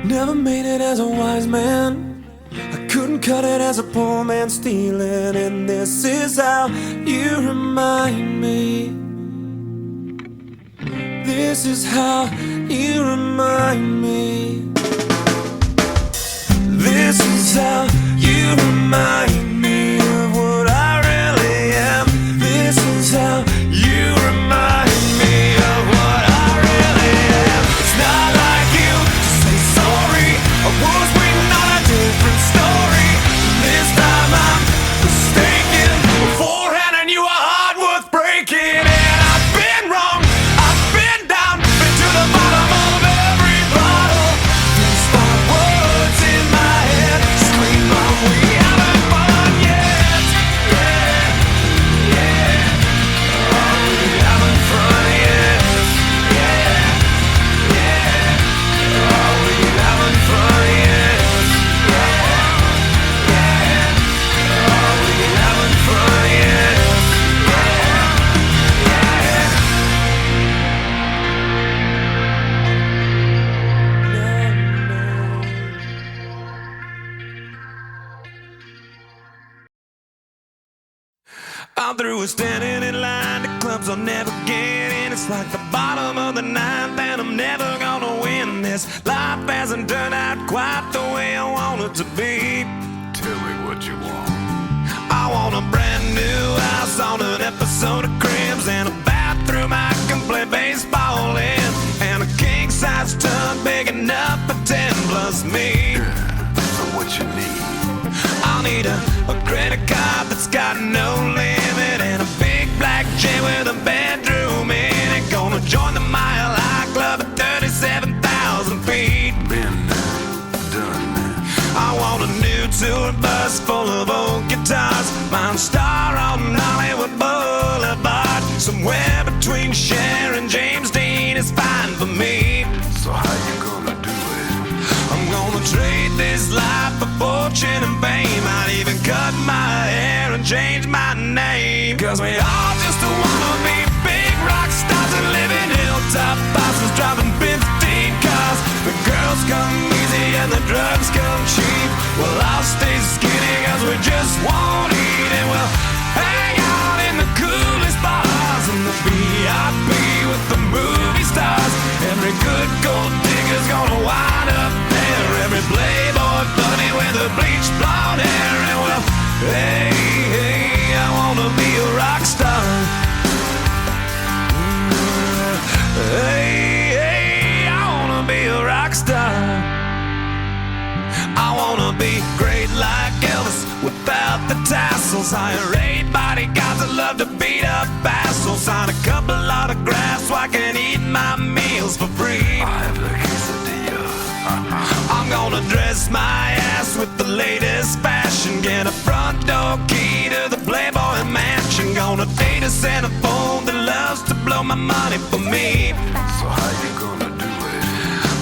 Never made it as a wise man. I couldn't cut it as a poor man stealing. And this is how you remind me. This is how you remind me. This is how you remind me of what I really am. This is how you remind me of what I really am. It's not like you to say sorry. I was waiting on a different story. This time I'm mistaken. Beforehand I knew a heart worth breaking. And I've been wrong, I've been down, been to the bottom of every bottle. These five words in my head scream out, we haven't fun yet. Yeah, yeah. Oh, we haven't fun yet. Yeah, yeah. Oh, we haven't fun yet. Yeah, yeah. Oh, we haven't fun yet. I'm through with standing in line to clubs I'll never get in. It's like the bottom of the ninth and I'm never gonna win this. Life hasn't turned out quite the way I want it to be. Tell me what you want. I want a brand new house on an episode of Cribs, and a bathroom I can play baseball in, and a king-size tub big enough for 10 plus me. So what you need? I'll need a credit card that's got no limit, and a big black jet with a bedroom in it. Gonna join the Mile High Club at 37,000 feet. Been done. I want a new tour bus full of old guitars, Mine Star on Hollywood Boulevard. Somewhere between Cher and James Dean is fine for me. So how you gonna do it? I'm gonna trade this life for fortune and fame. I'd even cut my hair and change my name. Cause we all just wanna be big rock stars and live in hilltop houses, driving 15 cars. The girls come easy and the drugs come cheap. Well, I'll stay skinny cause we just won't eat, and we'll hang out in the coolest bars in the VIP with the movie stars. Every good gold digger's gonna wind up there. Every playboy bunny with the bleached blonde hair. And well, hey, hey, I wanna be a rock star. Hey, hey, I wanna be a rock star. I wanna be great like Elvis without the tassels. Hire 8 bodyguards that love to beat up assholes. Sign a couple autographs so I can eat my meals for free. I have the quesadilla. I'm gonna dress my ass with the latest fashion. Get a front door key to the Playboy Mansion. Gonna date a centerfold that loves to blow my money for me. So how you gonna do it?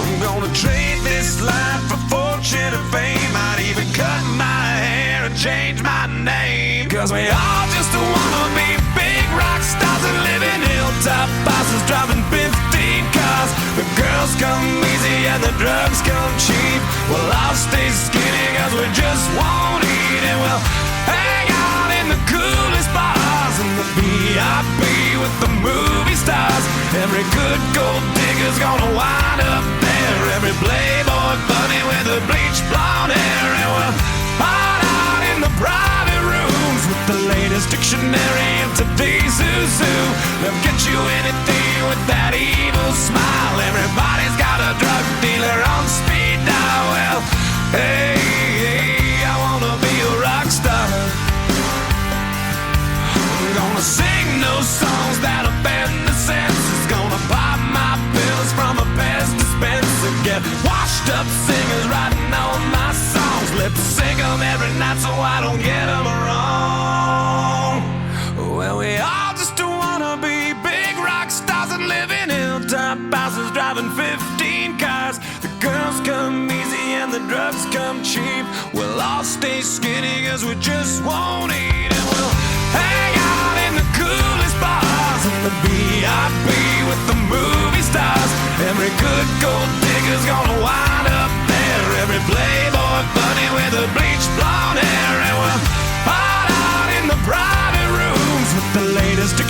I'm gonna trade this life for fortune and fame. I'd even cut my hair and change my name. Cause we all just wanna be big rock stars and live in hilltop houses, driving 15 cars. The girls come easy and the drugs come cheap. Well, I'll stay skinny cause we just won't eat, and we'll hang out in the coolest bars in the VIP with the movie stars. Every good gold digger's gonna wind up there. Every playboy bunny with the bleached blonde hair. And we'll hide out in the private rooms with the latest dictionary of today's zoo. They'll get you anything with that evil smile. Everybody's got a drug dealer on speed dial. Well, hey, hey, I wanna be a rock star. I'm gonna sing those songs that offend the senses. Gonna pop my pills from a Pez dispenser. Get washed up singers writing all my songs. Lip sync them every night so I don't get them wrong. Well, we all just wanna be big rock stars and live in hilltop houses, driving 15 cars. The girls come easy and the drugs come cheap. We'll all stay skinny cause we just won't eat, and we'll hang out in the coolest bars in the VIP with the movie stars. Every good gold digger's gonna wind up there.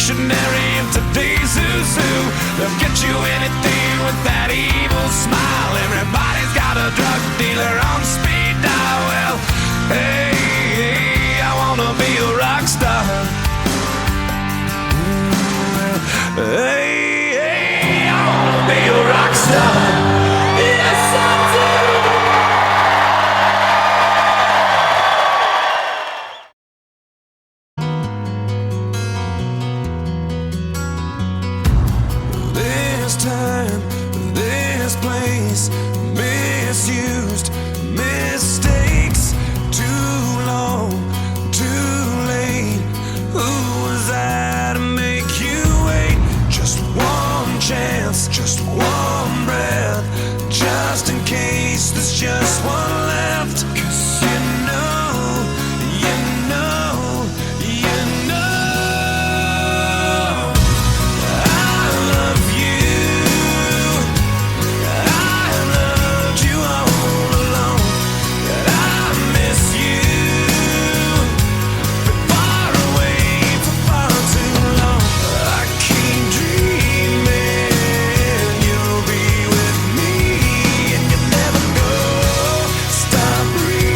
dictionary of today's who's who. They'll get you anything with that evil smile. Everybody's got a drug dealer on speed dial. Well, hey, hey, I wanna be a rock star. Hey, hey, I wanna be a rock star. Yes, I do. This time, this place, misused, mistakes, too long, too late. Who was I to make you wait? Just one chance, just one breath, just in case there's just one left. 'Cause you know, you know, you know I love you. I loved you all along, and I miss you. Been far away for far too long. I keep dreaming you'll be with me, and you never go. Stop breathing.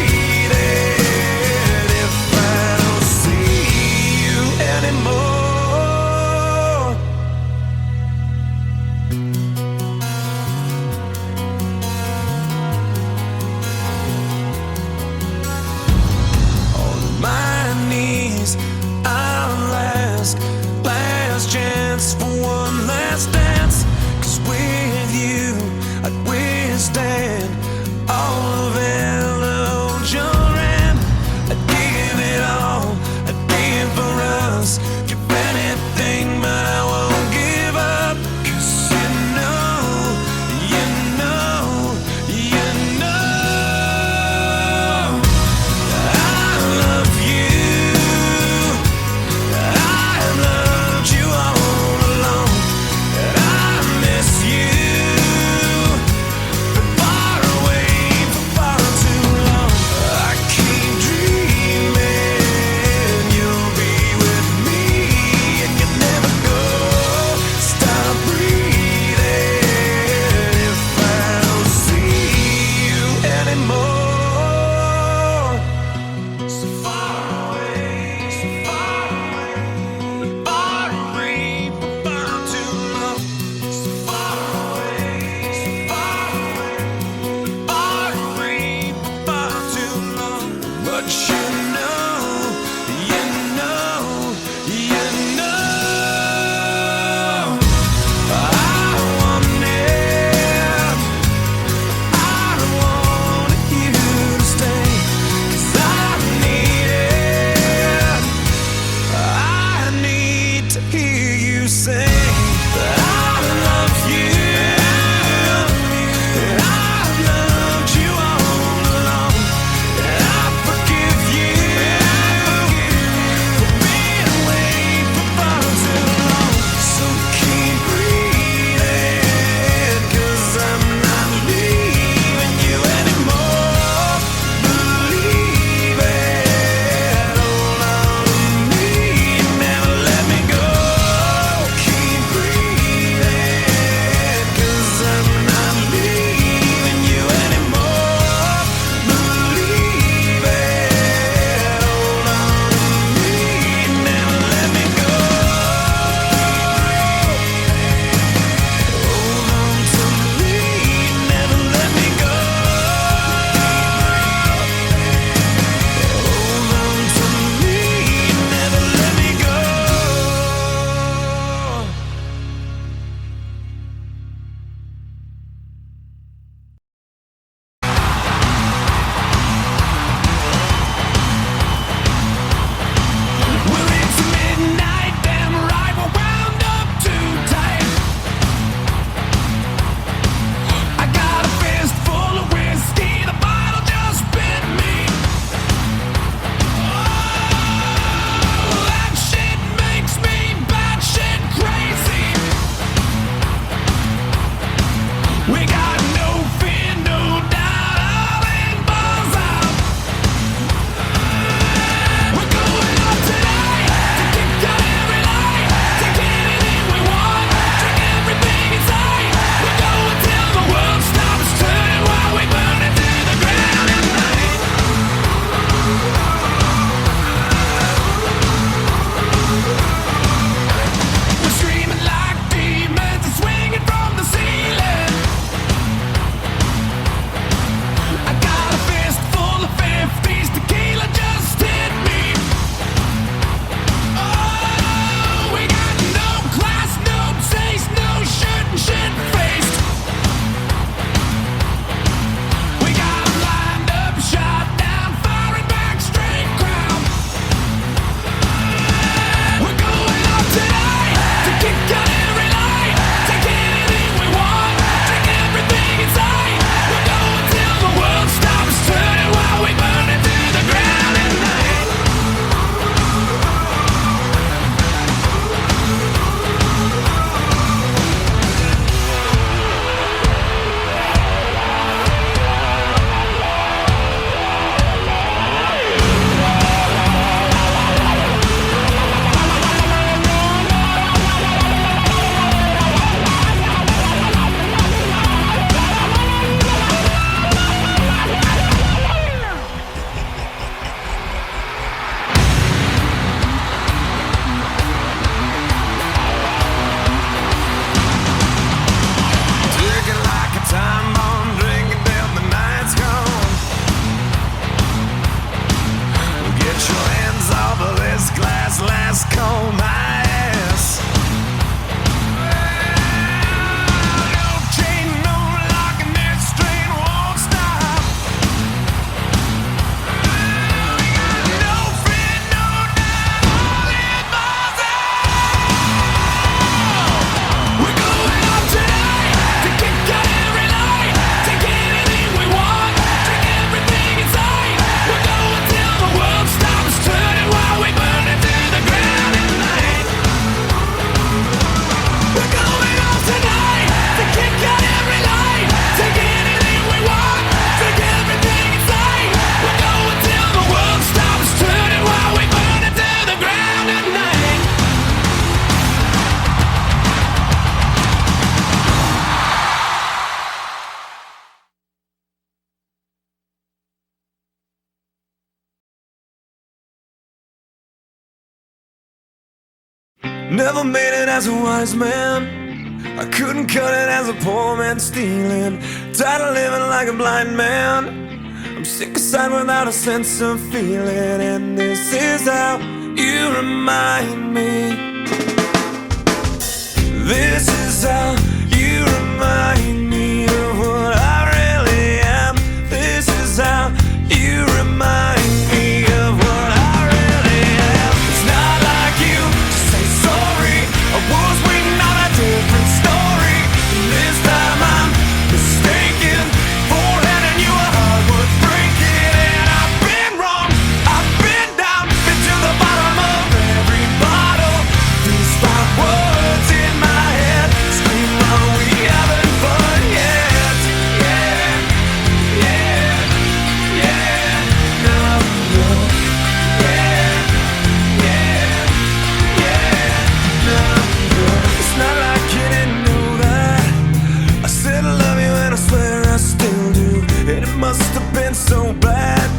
Never made it as a wise man. I couldn't cut it as a poor man stealing. Tired of living like a blind man. I'm sick aside without a sense of feeling. And this is how you remind me. This is how you remind me of what I really am. This is how you remind me of what I really am. It's not like you to say sorry. I was waiting on a different story. And this time I'm mistaken for handing you a heart worth breaking. And I've been wrong, I've been down, been to the bottom of every bottle. These 5 words in my head scream, are we having fun yet? Yeah, yeah, yeah, no, no. Yeah, yeah, yeah, no, no. It's not like you didn't know that I said I love you and I swear I still do. And it must have been so bad,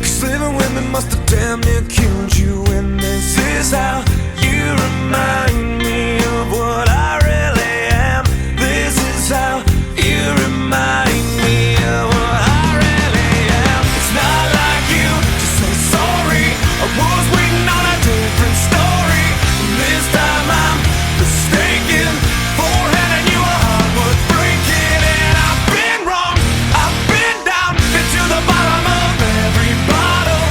'cause living with me must have damn near killed you. And this is how you remind me of what I really am. This is how you remind me of what I really am. It's not like you to say sorry. I was waiting on a different story. And this time I'm mistaken for handing you a heart worth breaking. And I've been wrong, I've been down, been to the bottom of every bottle.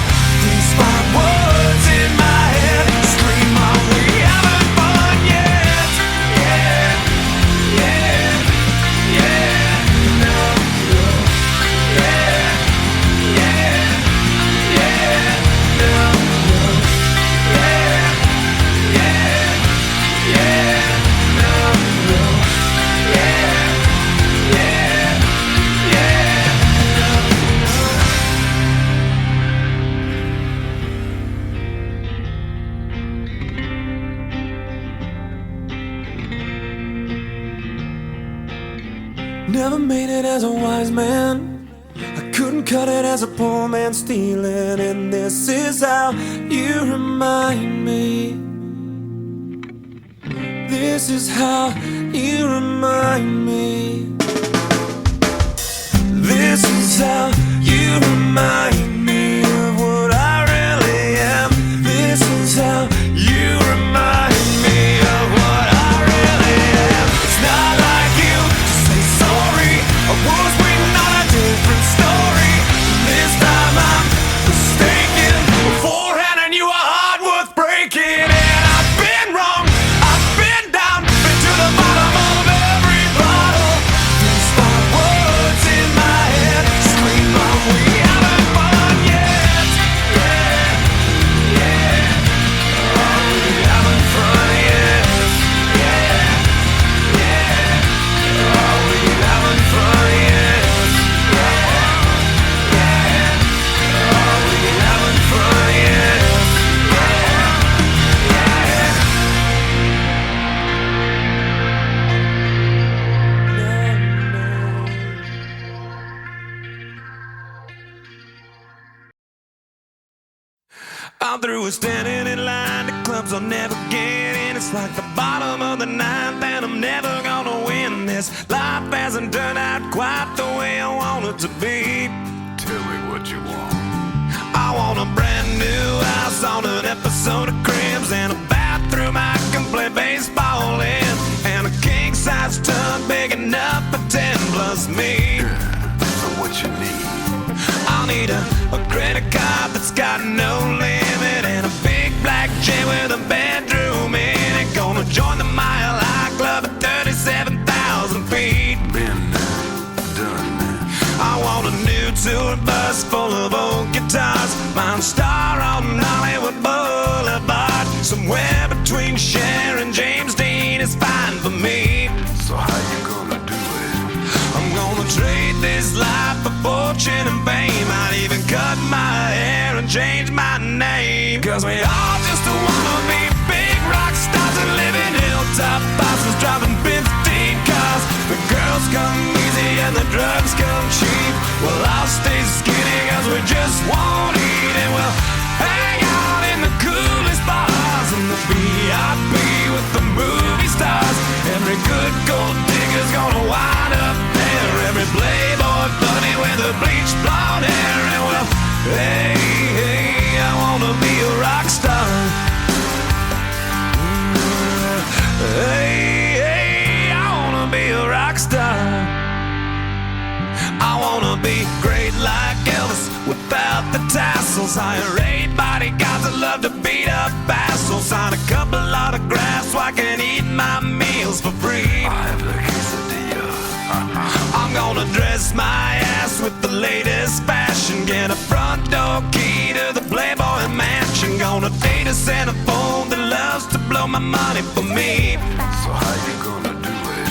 These 5 words in my head scream, are we having fun yet? Yeah, yeah, yeah, no, no. Yeah, yeah, yeah, no, no. Yeah, yeah, yeah, no, no. Yeah, yeah, yeah, no, no. Never made it as a wise man. I couldn't cut it as a poor man stealing. And this is how you remind me. This is how you remind me. This is how you remind me of what I really am. This is how you remind me of what I really am. It's not like you to say sorry. I was waiting on a different story. This time I'm mistaken for handing you a heart worth breaking. And I've been wrong, I've been down, been to the bottom of every bottle. These 5 words in my head scream, are we having fun yet? Yeah, yeah, are we having fun yet? Yeah, yeah, are we having fun yet? Yeah, yeah, are we having fun yet? I'm through with standing in line to clubs I'll never get in. It's like the bottom of the ninth and I'm never gonna win this. Life hasn't turned out quite the way I want it to be. Tell me what you want. I want a brand new house on an episode of Cribs, and a bathroom I can play baseball in, and a king-size tub big enough for 10 plus me. So what you need? I'll need a credit card that's got no limit, and a big black jet with a bedroom in it. Gonna join the Mile High Club at 37,000 feet. Been done. I want a new tour bus full of old guitars, Mine Star on Hollywood Boulevard. Somewhere between Cher and James Dean is fine for me. So how you gonna do it? I'm gonna trade this life for fortune and fame. I'd even cut my hair and change my name. 'Cause we all just wanna be big rock stars and live in hilltop houses, driving 15 cars. The girls come easy and the drugs come cheap. Well, I'll stay skinny 'cause we just won't eat, and we'll hang out in the coolest bars in the VIP the bleach blonde hair. And well, hey, hey, I wanna be a rock star. Hey, hey, I wanna be a rock star. I wanna be great like Elvis without the tassels. Hire 8 bodyguards that love to beat up assholes. Sign a couple autographs so I can eat my meals for free. I have the quesadilla. I'm gonna dress my ass with the latest fashion. Get a front door key to the Playboy mansion. Gonna date a centerfold that loves to blow my money for me. So how you gonna do it?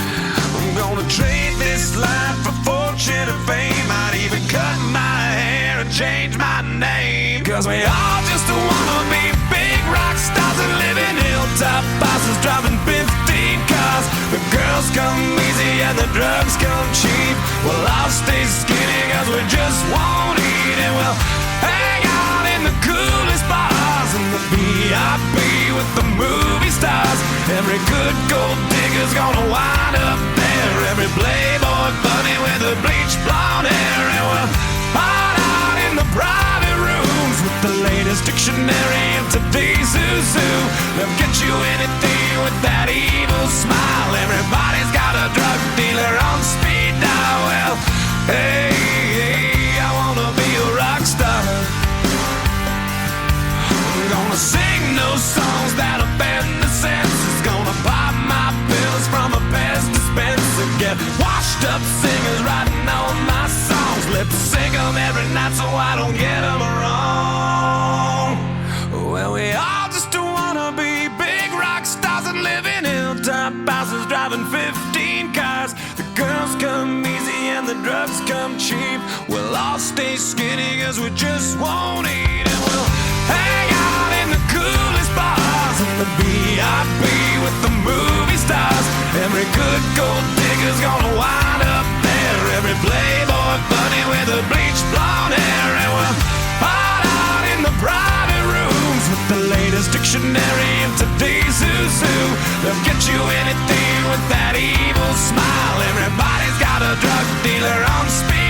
I'm gonna trade this life for fortune and fame. I'd even cut my hair and change my name. Cause we all just wanna be big rock stars and live in hilltop bosses driving 15 cars. The girls come easy and the drugs come cheap. Well, I'll stay skinny cause we just won't eat. And we'll hang out in the coolest bars in the VIP with the movie stars. Every good gold digger's gonna wind up there. Every playboy bunny with the bleached blonde hair. And we'll hide out in the private rooms with the latest dictionary of today's zoo. They'll get you anything with that evil smile. Everybody's got a drug dealer on speed dial. Well, hey, hey, I wanna be a rock star. I'm gonna sing those songs that offend the senses. Gonna pop my pills from a Pez dispenser. Get washed up singers writing all my songs. Lip sync them every night so I don't get them wrong. Well, we all just wanna be big rock stars and live in hilltop houses driving 15 cars. The girls come easy and the drugs come cheap. We'll all stay skinny cause we just won't eat. And we'll hang out in the coolest bars in the VIP with the movie stars. Every good gold digger's gonna wind up there. Every playboy bunny with the bleached blonde hair. And we'll hide out in the private rooms with the latest dictionary of today's zoo. They'll get you anything with that evil smile. Everybody's got a drug dealer on speed